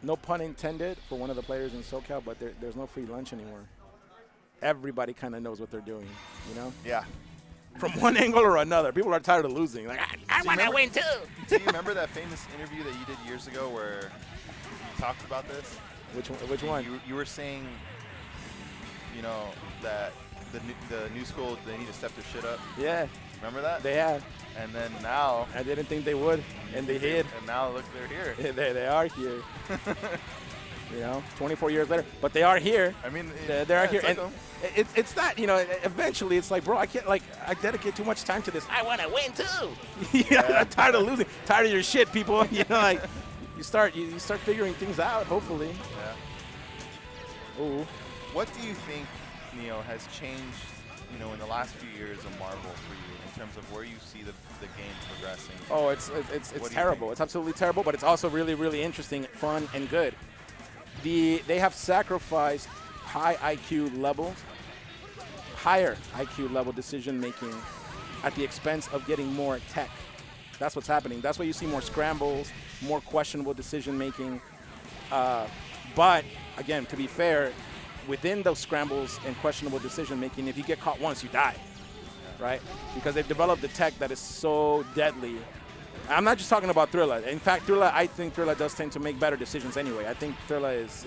no pun intended for one of the players in SoCal, but there's no free lunch anymore. Everybody kind of knows what they're doing, you know? Yeah. From one angle or another. People are tired of losing. Like, I want to win too. Do you remember that famous interview that you did years ago where you talked about this? Which one? You were saying, you know, that the new school, they need to step their shit up. Yeah. Remember that? They have. And then now. I didn't think they would, and they did. And now look, they're here. They are here. You know, 24 years later, but they are here. I mean, they're here, and it's not. You know, eventually it's like, bro, I can't. Like, I dedicate too much time to this. I want to win too. Yeah, I'm tired of losing. Tired of your shit, people. You know, like you start figuring things out. Hopefully. Yeah. Ooh. What do you think, has changed, in the last few years of Marvel for you in terms of where you see the game progressing? Oh, it's terrible. It's absolutely terrible, but it's also really, really interesting, fun, and good. They have sacrificed higher IQ level decision making at the expense of getting more tech. That's what's happening. That's why you see more scrambles, more questionable decision making. But again, to be fair, within those scrambles and questionable decision making, if you get caught once, you die, right? Because they've developed the tech that is so deadly. I'm not just talking about Thrilla. In fact, I think Thrilla does tend to make better decisions anyway. I think Thrilla is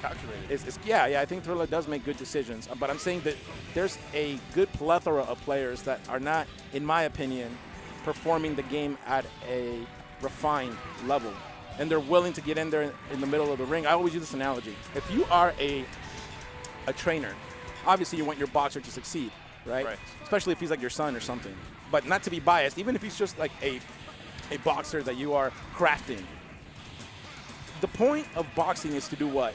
calculated. Yeah, I think Thrilla does make good decisions. But I'm saying that there's a good plethora of players that are not, in my opinion, performing the game at a refined level. And they're willing to get in there in the middle of the ring. I always use this analogy. If you are a trainer, obviously you want your boxer to succeed, right? Especially if he's like your son or something. But not to be biased, even if he's just like a boxer that you are crafting. The point of boxing is to do what?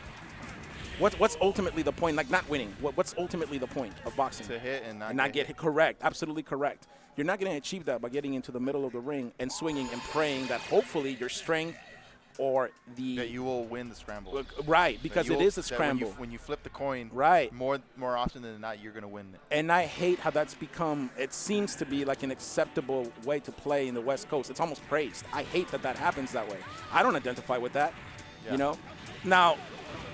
What's ultimately the point? Like not winning. What's ultimately the point of boxing? To hit and not get hit. Correct. Absolutely correct. You're not going to achieve that by getting into the middle of the ring and swinging and praying that hopefully your strength or that you will win the scramble. Right, because it is a scramble. When you flip the coin, right, more often than not, you're going to win it. And I hate how that's become, it seems to be like an acceptable way to play in the West Coast. It's almost praised. I hate that happens that way. I don't identify with that, Now,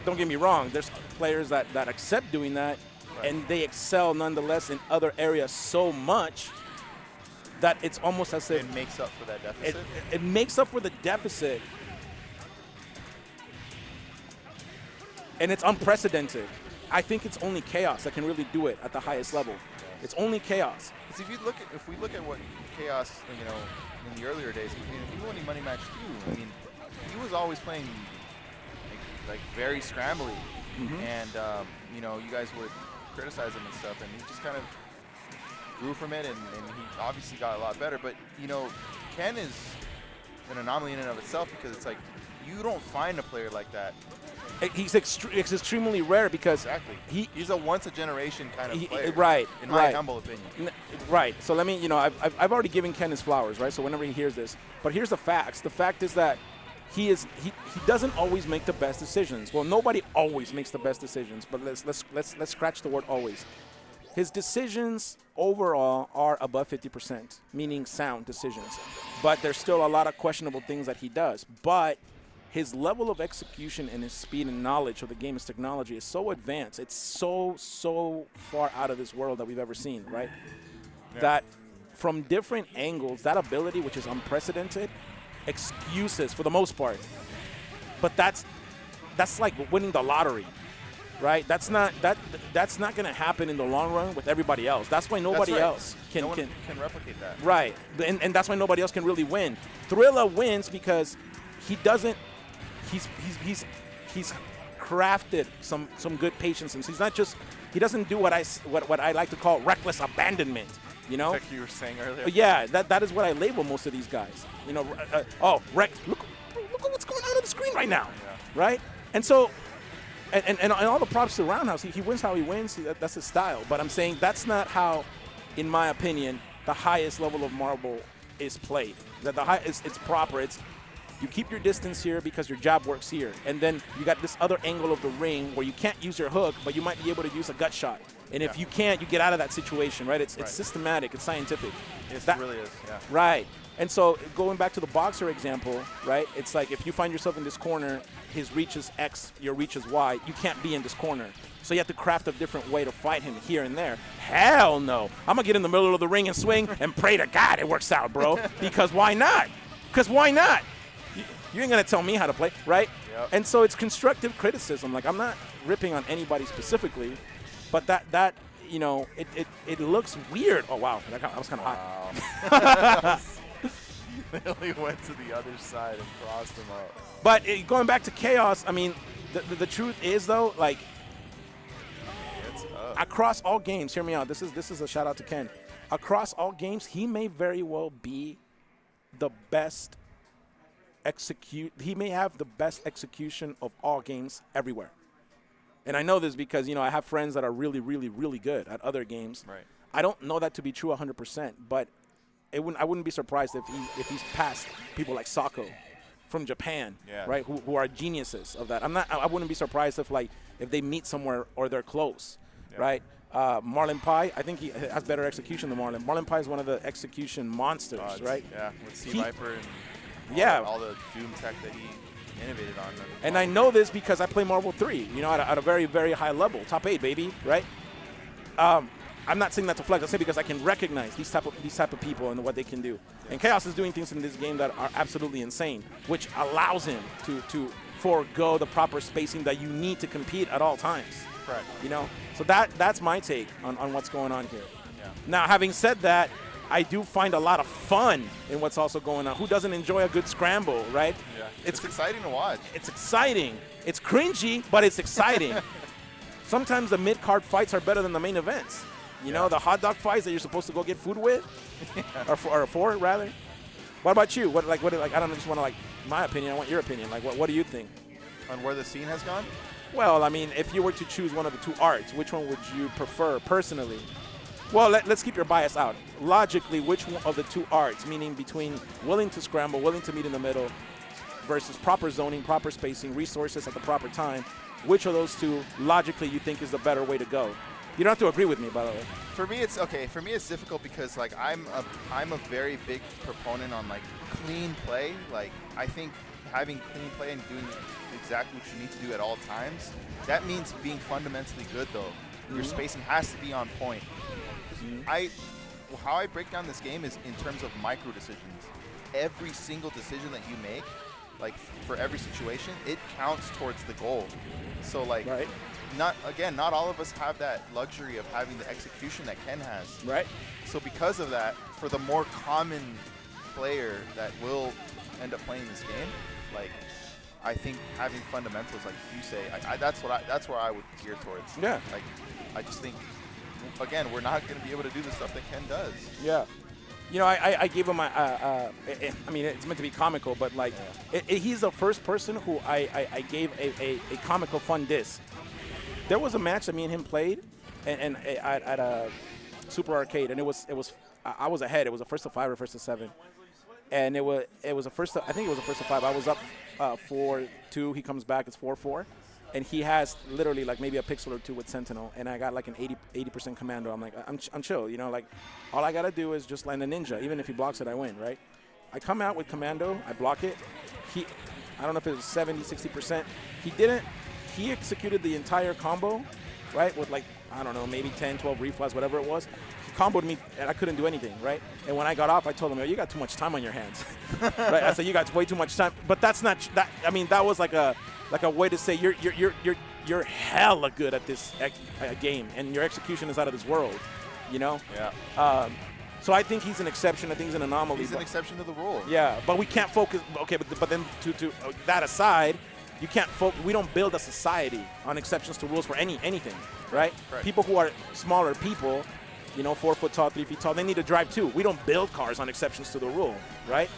don't get me wrong. There's players that accept doing that, and they excel nonetheless in other areas so much that it's almost as if it makes up for that deficit. It makes up for the deficit. And it's unprecedented. I think it's only chaos that can really do it at the highest level. It's only chaos. Because if we look at what chaos, in the earlier days, even when he money matched too, he was always playing like very scrambly, and you guys would criticize him and stuff, and he just kind of grew from it, and he obviously got a lot better. But Ken is an anomaly in and of itself because it's like you don't find a player like that. It's extremely rare because he's a once-a-generation kind of player. Right. In my humble opinion. Right. So let me, I've already given Ken his flowers, right? So whenever he hears this, but here's the facts. The fact is that he doesn't always make the best decisions. Well, nobody always makes the best decisions, but let's scratch the word always. His decisions overall are above 50%, meaning sound decisions. But there's still a lot of questionable things that he does. But his level of execution and his speed and knowledge of the game's technology is so advanced. It's so far out of this world that we've ever seen, right? Yeah. That from different angles, that ability, which is unprecedented, excuses for the most part. But that's like winning the lottery, right? That's not going to happen in the long run with everybody else. That's why nobody else can replicate that. Right, and that's why nobody else can really win. Thrilla wins because he doesn't. He's crafted some good patience, and he's not just. He doesn't do what I like to call reckless abandonment. Like you were saying earlier. Yeah, that is what I label most of these guys. Look at what's going on the screen right now, right? And so, and all the props to Roundhouse. He wins how he wins. That's his style. But I'm saying that's not how, in my opinion, the highest level of Marvel is played. That it's proper. It's you keep your distance here because your jab works here. And then you got this other angle of the ring where you can't use your hook, but you might be able to use a gut shot. And if you can't, you get out of that situation, right? It's systematic. It's scientific. Yes, it really is, yeah. Right. And so going back to the boxer example, right? It's like if you find yourself in this corner, his reach is X, your reach is Y. You can't be in this corner. So you have to craft a different way to fight him here and there. Hell no. I'm going to get in the middle of the ring and swing and pray to God it works out, bro. Because why not? Because why not? You ain't going to tell me how to play, right? Yep. And so it's constructive criticism. Like, I'm not ripping on anybody specifically, but that you know, it looks weird. Oh, wow. That was kind of hot. He literally went to the other side and crossed him up. But going back to Chaos, I mean, the truth is, though, like, across all games, hear me out. This is a shout out to Ken. Across all games, he may very well be the best he may have the best execution of all games everywhere. And I know this because, you know, I have friends that are really, really, really good at other games. Right. I don't know that to be true 100%, but I wouldn't be surprised if he's passed people like Sako from Japan, right? Who are geniuses of that. I wouldn't be surprised if they meet somewhere or they're close, right? Marlon Pai, I think he has better execution than Marlon. Marlon Pai is one of the execution monsters, right? Yeah, with C-Viper and all the Doom tech that he innovated on. And I know this because I play Marvel 3, you know, at a very, very high level. Top 8, baby, right? I'm not saying that to flex. I say because I can recognize these type of people and what they can do. And Chaos is doing things in this game that are absolutely insane, which allows him to forego the proper spacing that you need to compete at all times. Right. You know? So that's my take on what's going on here. Yeah. Now, having said that, I do find a lot of fun in what's also going on. Who doesn't enjoy a good scramble, right? Yeah. It's exciting to watch. It's exciting. It's cringy, but it's exciting. Sometimes the mid-card fights are better than the main events. You know, the hot dog fights that you're supposed to go get food with, or for rather. What about you? What I don't just want to my opinion. I want your opinion. Like, what do you think? On where the scene has gone? Well, I mean, if you were to choose one of the two arts, which one would you prefer personally? Well, let's keep your bias out. Logically, which one of the two arts, meaning between willing to scramble, willing to meet in the middle, versus proper zoning, proper spacing, resources at the proper time, which of those two, logically, you think is the better way to go? You don't have to agree with me, by the way. For me, it's okay. For me, it's difficult because I'm a very big proponent on clean play. Like, I think having clean play and doing exactly what you need to do at all times, that means being fundamentally good, though. Your spacing has to be on point. How I break down this game is in terms of micro decisions. Every single decision that you make, for every situation, it counts towards the goal. So not all of us have that luxury of having the execution that Ken has. Right. So because of that, for the more common player that will end up playing this game, I think having fundamentals, like you say, that's where I would gear towards. Yeah. I just think, again, we're not going to be able to do the stuff that Ken does. Yeah. You know, I gave him I mean, it's meant to be comical, but he's the first person who I gave a comical fun diss. There was a match that me and him played, and at a Super Arcade, and I was ahead. It was a first to 5 or first to 7, and it was a first to, I think it was a first to 5. I was up 4-2. He comes back. It's 4-4. And he has literally maybe a pixel or two with Sentinel, and I got an 80% commando. I'm like, I'm chill, you know, all I gotta do is just land a ninja. Even if he blocks it, I win, right? I come out with commando, I block it. I don't know if it was 70, 60%. He didn't. He executed the entire combo, right, with I don't know, maybe 10, 12 reflex, whatever it was. He comboed me, and I couldn't do anything, right? And when I got off, I told him, you got too much time on your hands, right? I said, you got way too much time. But that's not that. I mean, that was like a way to say you're hella good at this game, and your execution is out of this world, you know? Yeah. So I think he's an exception. I think he's an anomaly. He's an exception to the rule. Yeah, but we can't focus. Okay, but then to that aside, you can't focus. We don't build a society on exceptions to rules for anything, right? People who are smaller people, you know, 4 foot tall, 3 feet tall, they need to drive too. We don't build cars on exceptions to the rule, right?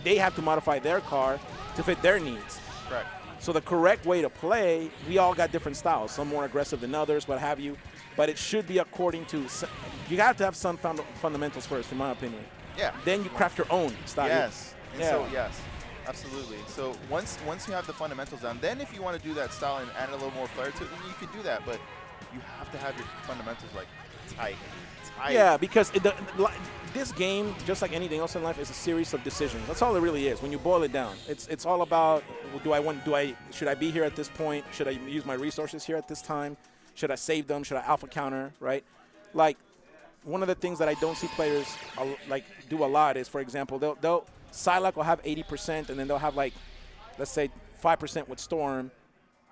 They have to modify their car to fit their needs. Right. So the correct way to play, we all got different styles, some more aggressive than others, what have you. But it should be according to, you have to have some fundamentals first, in my opinion. Yeah. Then you craft your own style. Yes. And so, yes, absolutely. So once you have the fundamentals down, then if you want to do that style and add a little more flair to it, then you can do that. But you have to have your fundamentals tight. Yeah, because this game, just like anything else in life, is a series of decisions. That's all it really is. When you boil it down, it's all about should I be here at this point? Should I use my resources here at this time? Should I save them? Should I alpha counter? Right? Like, one of the things that I don't see players do a lot is, for example, Psylocke will have 80%, and then they'll have, like, let's say 5% with Storm,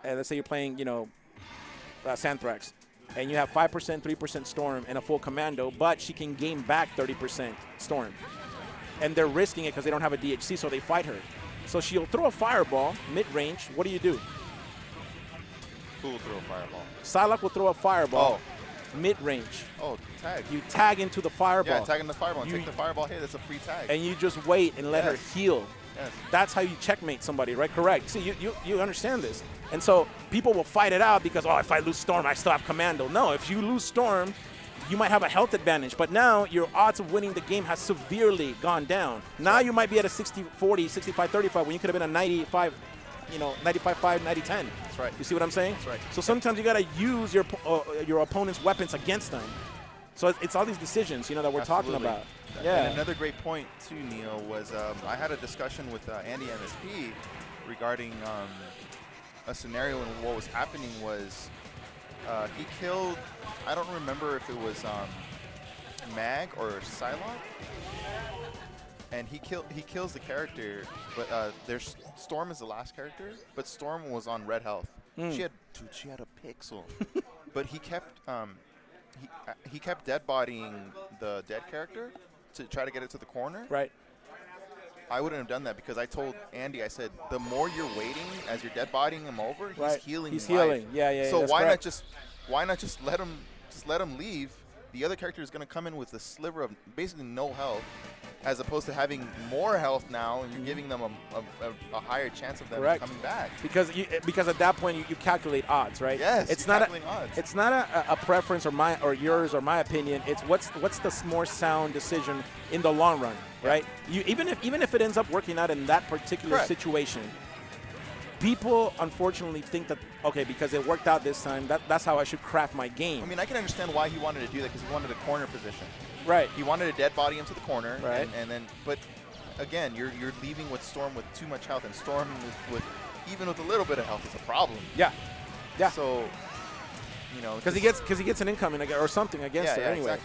and let's say you're playing, Thrax, and you have 5%, 3% Storm, and a full Commando, but she can gain back 30% Storm. And they're risking it because they don't have a DHC, so they fight her. So she'll throw a Fireball mid-range. What do you do? Who will throw a Fireball? Psylocke will throw a Fireball mid-range. Oh, tag. You tag into the Fireball. Yeah, tag in the Fireball and take the Fireball hit. That's a free tag. And you just wait and let her heal. Yes. That's how you checkmate somebody, right? Correct. See, you understand this. And so people will fight it out because, if I lose Storm, I still have Commando. No, if you lose Storm, you might have a health advantage. But now your odds of winning the game has severely gone down. Now you might be at a 60-40, 65-35 when you could have been a 95, 95-5, 90-10. That's right. You see what I'm saying? That's right. So sometimes you got to use your opponent's weapons against them. So it's all these decisions, that we're talking about. Yeah. And another great point, too, Neil, was I had a discussion with Andy MSP regarding a scenario, and what was happening was he killed, I don't remember if it was Mag or Psylocke, and he kills the character, but there's Storm is the last character, but Storm was on red health. She had a pixel, but he kept he kept dead bodying the dead character to try to get it to the corner. Right. I wouldn't have done that because I told Andy, I said, the more you're waiting as you're dead bodying him over, he's healing. He's healing. Yeah. So why not just let him leave? The other character is going to come in with a sliver of basically no health, as opposed to having more health now, and you're giving them a higher chance of them coming back. Because at that point you calculate odds, right? Yes, it's not odds. It's not a preference or yours or my opinion. It's what's the more sound decision in the long run, right? Even if it ends up working out in that particular situation. People unfortunately think that, because it worked out this time, that's how I should craft my game. I mean, I can understand why he wanted to do that, because he wanted a corner position. Right. He wanted a dead body into the corner. Right. And then, but again, you're leaving with Storm with too much health, and Storm with even with a little bit of health is a problem. Yeah. So, because he gets an incoming or something against it anyway.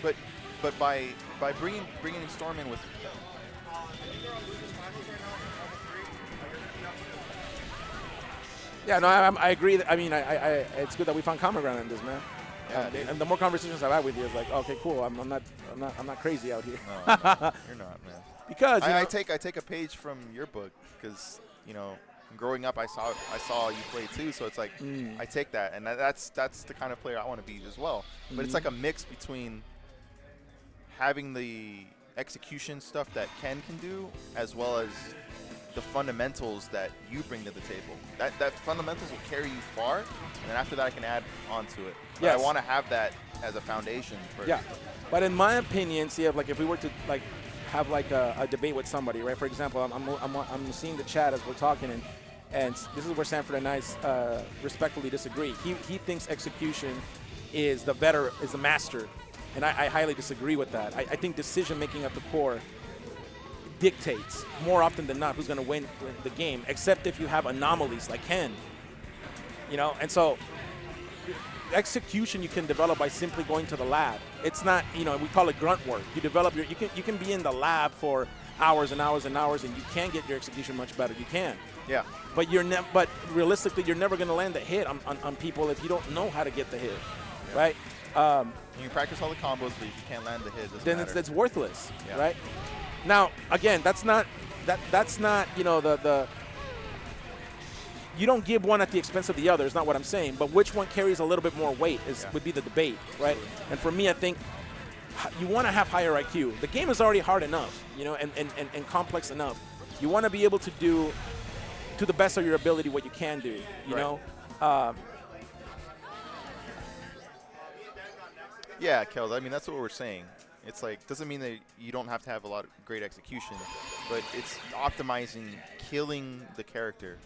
Exactly. But by bringing Storm in with. Yeah, no, I agree. It's good that we found common ground in this, man. Yeah, and the more conversations I've had with you, it's like, okay, cool. I'm not crazy out here. No, you're not, man. Because I take a page from your book, because growing up I saw you play too, so it's like I take that, and that's the kind of player I want to be as well. But it's like a mix between having the execution stuff that Ken can do, as well as the fundamentals that you bring to the table. That fundamentals will carry you far, and after that I can add on to it. But I want to have that as a foundation first. Yeah, but in my opinion, if we were to have a debate with somebody, right? For example, I'm seeing the chat as we're talking, and this is where Sanford and I respectfully disagree. He thinks execution is the master, and I highly disagree with that. I think decision making at the core dictates more often than not who's going to win the game, except if you have anomalies like Ken. And so execution you can develop by simply going to the lab. It's not, we call it grunt work. You develop you can be in the lab for hours and hours and hours, and you can get your execution much better. You can. Yeah. But but realistically, you're never going to land a hit on people if you don't know how to get the hit, right? You practice all the combos, but if you can't land the hit, then it's worthless, right? Now, again, that's not the you don't give one at the expense of the other is not what I'm saying, but which one carries a little bit more weight would be the debate, right? And for me, I think you want to have higher IQ. The game is already hard enough, and complex enough. You want to be able to do to the best of your ability what you can do, you know? Yeah, Kel, I mean, that's what we're saying. It's like, doesn't mean that you don't have to have a lot of great execution, but it's optimizing killing the character.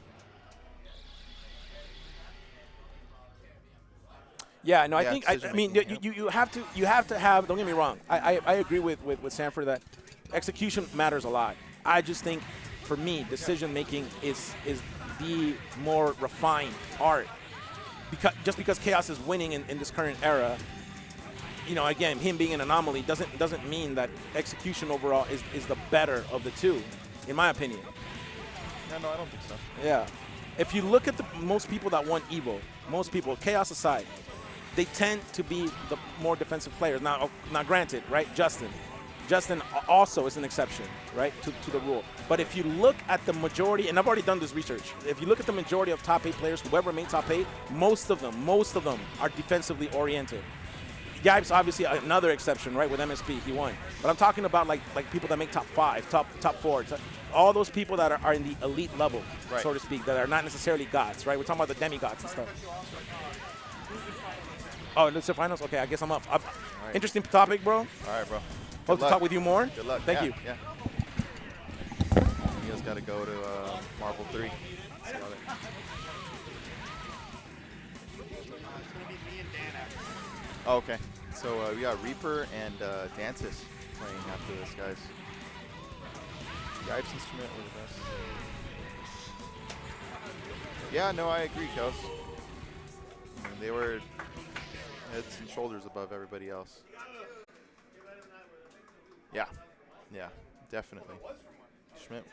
Yeah, no, I Yeah, think I mean decision-making, you have to have. Don't get me wrong. I agree with Sanford that execution matters a lot. I just think for me, decision making is the more refined art. Because Chaos is winning in this current era, you know, again, him being an anomaly doesn't mean that execution overall is the better of the two, in my opinion. No, I don't think so. Yeah. If you look at the most people that won Evo, most people, Chaos aside, they tend to be the more defensive players. Now granted, right, Justin also is an exception, right, to the rule. But if you look at the majority, and I've already done this research, if you look at the majority of top 8 players, whoever made top 8, most of them are defensively oriented. Yipes, obviously another exception, right, with MSP, he won. But I'm talking about like people that make top 5, top 4, all those people that are in the elite level, Right. so to speak, that are not necessarily gods, right? We're talking about the demigods and stuff. Oh, it's the finals? Okay, I guess I'm up. Right. Interesting topic, bro. All right, bro. Hope to talk with you more. Good luck. Thank Yeah, you. Yeah. You guys got to go to Marvel 3. See how that- Oh, okay. So we got Reaper and Dancis playing after this, guys. Yipes instrument were the best. Yeah, no, I agree, Kels. I mean, they were heads and shoulders above everybody else. Yeah, definitely. Schmidt